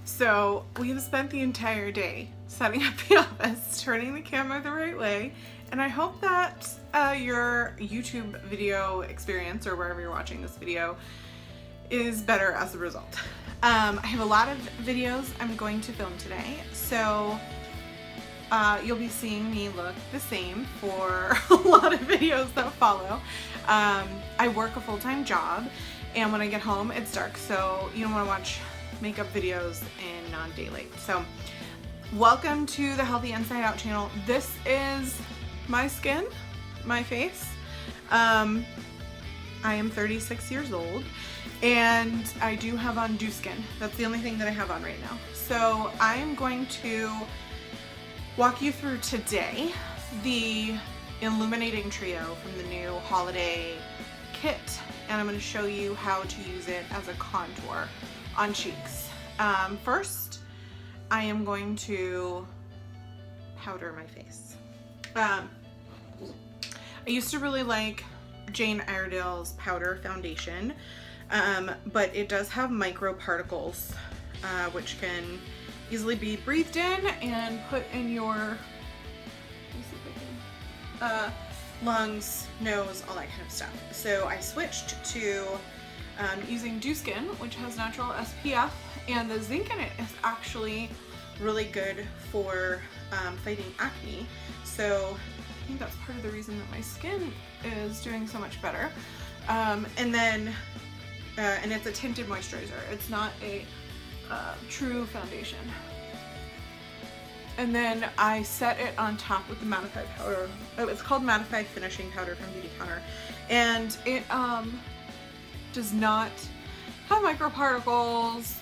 So we have spent the entire day setting up the office, turning the camera the right way, and I hope that your YouTube video experience, or wherever you're watching this video, is better as a result. I have a lot of videos I'm going to film today, so you'll be seeing me look the same for a lot of videos that follow. I work a full-time job, and when I get home it's dark, so you don't want to watch makeup videos in non-daylight. So welcome to the Healthy Inside Out channel. This is my skin, my face. I am 36 years old and I do have on dew skin. That's the only thing that I have on right now. So I am going to walk you through today the Illuminating Trio from the new holiday kit, and I'm going to show you how to use it as a contour on cheeks. First, I am going to powder my face. I used to really like Jane Iredale's powder foundation, but it does have microparticles, which can easily be breathed in and put in your lungs, nose, all that kind of stuff. So I switched to using dew skin, which has natural SPF, and the zinc in it is actually really good for fighting acne. So I think that's part of the reason that my skin is doing so much better. And it's a tinted moisturizer. It's not a true foundation. And then I set it on top with the mattify powder. Oh, it's called Mattify Finishing Powder from Beautycounter, and it does not have microparticles.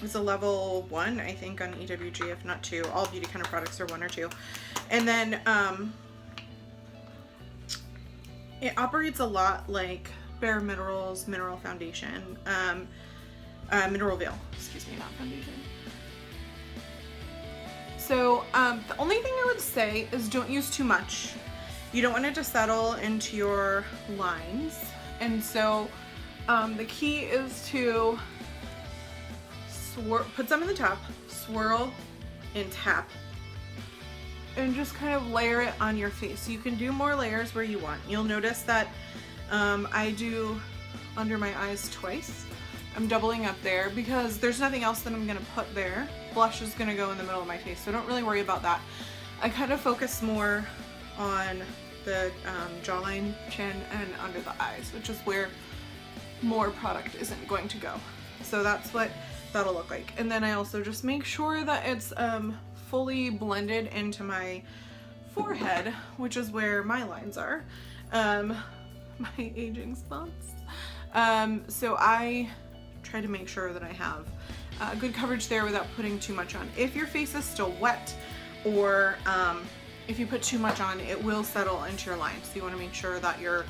It's a level 1, I think, on EWG, if not 2. All Beautycounter products are 1 or 2. And then it operates a lot like Bare Minerals Mineral Foundation, Mineral Veil, excuse me, not foundation. So the only thing I would say is don't use too much. You don't want it to settle into your lines. And so the key is to put some in the top, swirl, and tap. And just kind of layer it on your face. You can do more layers where you want. You'll notice that I do under my eyes twice. I'm doubling up there because there's nothing else that I'm going to put there. Blush is going to go in the middle of my face, so don't really worry about that. I kind of focus more on the jawline, chin, and under the eyes, which is where more product isn't going to go. So that's what that'll look like. And then I also just make sure that it's fully blended into my forehead, which is where my lines are, my aging spots. So I try to make sure that I have good coverage there without putting too much on. If your face is still wet, or if you put too much on, it will settle into your lines. So you want to make sure that your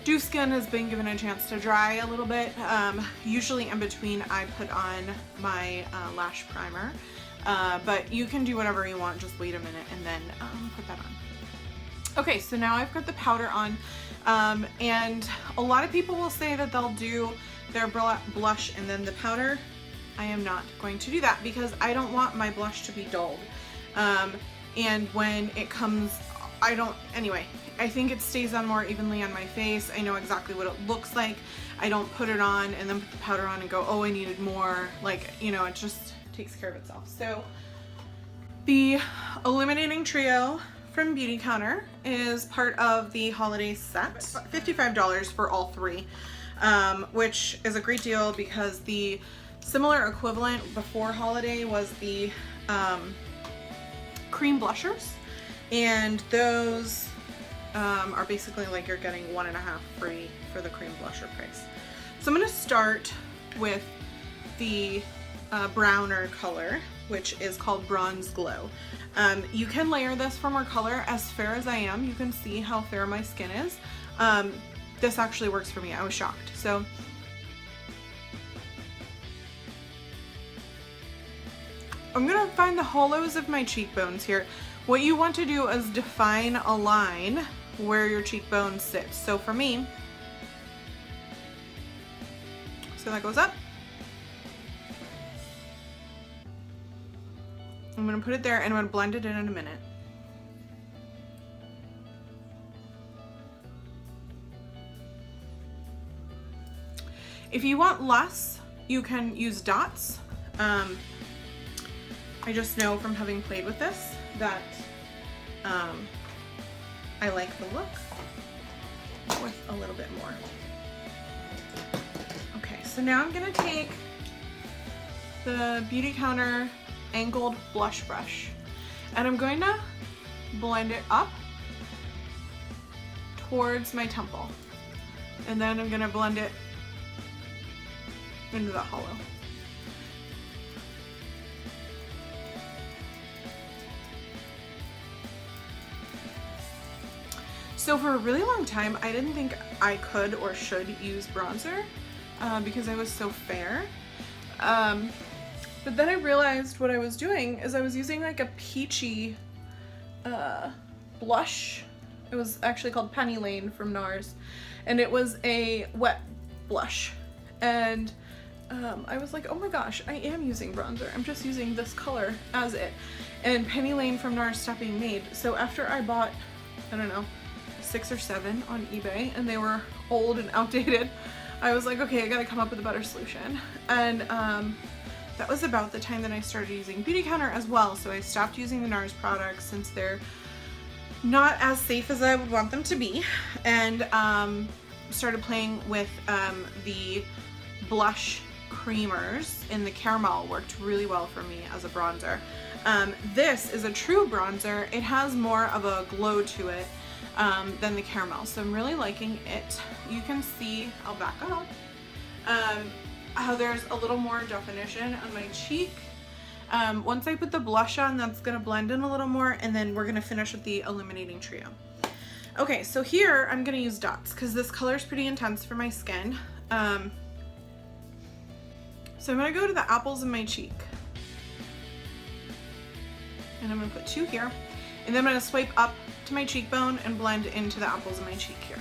dew skin has been given a chance to dry a little bit. Usually in between I put on my lash primer, but you can do whatever you want. Just wait a minute and then put that on. Okay, so now I've got the powder on, and a lot of people will say that they'll do their blush and then the powder. I am not going to do that because I don't want my blush to be dulled. And when it comes, anyway, I think it stays on more evenly on my face. I know exactly what it looks like. I don't put it on and then put the powder on and go, oh, I needed more. Like, you know, it just takes care of itself. So the Illuminating Trio from Beautycounter is part of the holiday set. $55 for all 3, which is a great deal because the similar equivalent before holiday was the cream blushers, and those are basically like you're getting 1.5 free for the cream blusher price. So I'm going to start with the browner color, which is called Bronze Glow. You can layer this for more color. As fair as I am, you can see how fair my skin is. This actually works for me. I was shocked. So I'm gonna find the hollows of my cheekbones here. What you want to do is define a line where your cheekbone sits. So for me, so that goes up, gonna put it there and I'm gonna blend it in a minute. If you want less, you can use dots. I just know from having played with this that I like the look with a little bit more. Okay, so now I'm gonna take the Beauty Counter angled blush brush and I'm going to blend it up towards my temple, and then I'm gonna blend it into that hollow. So for a really long time, I didn't think I could or should use bronzer because I was so fair. But then I realized what I was doing is I was using like a peachy blush. It was actually called Penny Lane from NARS, and it was a wet blush. And I was like, oh my gosh, I am using bronzer. I'm just using this color as it. And Penny Lane from NARS stopped being made. So after I bought, I don't know, 6 or 7 on eBay, and they were old and outdated, I was like, okay, I gotta come up with a better solution. And that was about the time that I started using Beauty Counter as well. So I stopped using the NARS products since they're not as safe as I would want them to be, and started playing with the blush creamers in the caramel. Worked really well for me as a bronzer. This is a true bronzer. It has more of a glow to it than the caramel, so I'm really liking it. You can see, I'll back up, how there's a little more definition on my cheek. Once I put the blush on, that's gonna blend in a little more, and then we're gonna finish with the Illuminating Trio. Okay, so here I'm gonna use dots because this color is pretty intense for my skin. So I'm gonna go to the apples in my cheek, and I'm gonna put 2 here, and then I'm gonna swipe up to my cheekbone and blend into the apples in my cheek here.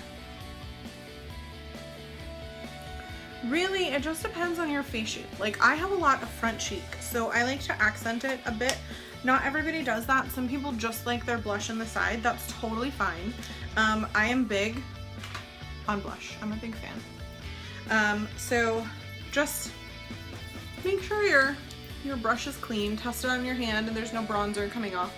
Really, it just depends on your face shape. Like, I have a lot of front cheek, so I like to accent it a bit. Not everybody does that. Some people just like their blush on the side. That's totally fine. I am big on blush. I'm a big fan. So just make sure your brush is clean. Test it on your hand and there's no bronzer coming off.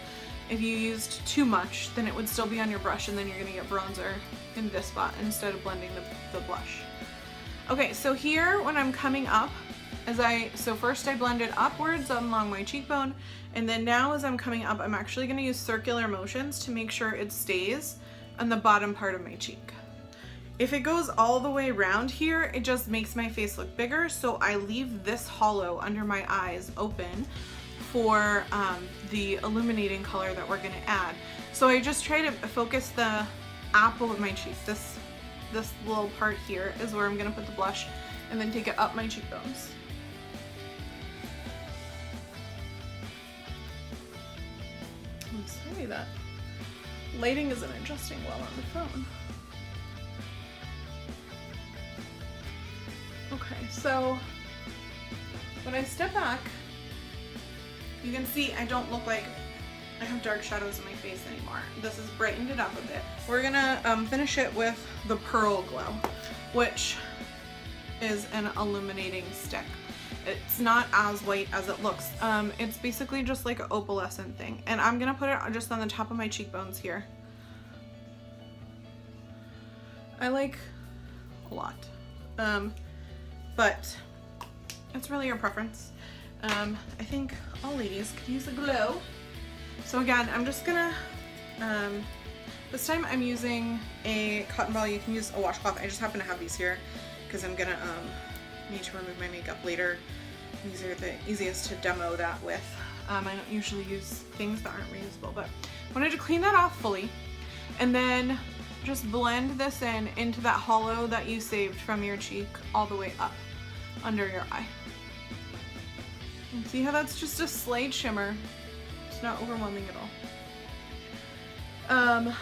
If you used too much, then it would still be on your brush, and then you're gonna get bronzer in this spot instead of blending the blush. Okay, so here when I'm coming up, so first I blended upwards along my cheekbone, and then now as I'm coming up, I'm actually gonna use circular motions to make sure it stays on the bottom part of my cheek. If it goes all the way around here, it just makes my face look bigger, so I leave this hollow under my eyes open for the illuminating color that we're gonna add. So I just try to focus the apple of my cheek. This little part here is where I'm gonna put the blush, and then take it up my cheekbones. I'm sorry that lighting isn't adjusting well on the phone. Okay, so when I step back, you can see I don't look like I have dark shadows in my face anymore. This has brightened it up a bit. We're gonna finish it with the Pearl Glow, which is an illuminating stick. It's not as white as it looks. It's basically just like an opalescent thing. And I'm gonna put it just on the top of my cheekbones here. I like a lot. But it's really your preference. I think all ladies could use a glow. So again, I'm just gonna, this time I'm using a cotton ball. You can use a washcloth. I just happen to have these here because I'm gonna need to remove my makeup later. These are the easiest to demo that with. I don't usually use things that aren't reusable, but I wanted to clean that off fully, and then just blend this into that hollow that you saved from your cheek all the way up under your eye. And see how that's just a slight shimmer. It's not overwhelming at all.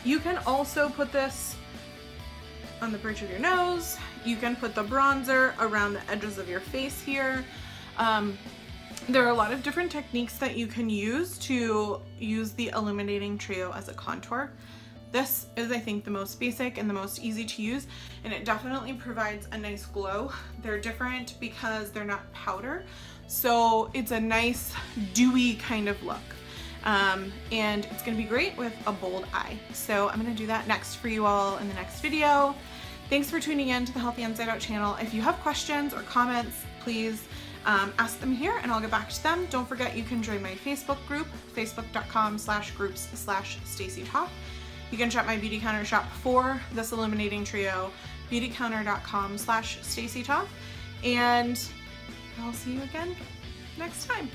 You can also put this on the bridge of your nose. You can put the bronzer around the edges of your face here. There are a lot of different techniques that you can use to use the Illuminating Trio as a contour. This is, I think, the most basic and the most easy to use, and it definitely provides a nice glow. They're different because they're not powder, so it's a nice dewy kind of look. And it's gonna be great with a bold eye. So I'm gonna do that next for you all in the next video. Thanks for tuning in to the Healthy Inside Out channel. If you have questions or comments, please ask them here and I'll get back to them. Don't forget you can join my Facebook group, facebook.com/groups/StacyTop. You can check my beauty counter shop for this Illuminating Trio, beautycounter.com/StacyTop. And I'll see you again next time.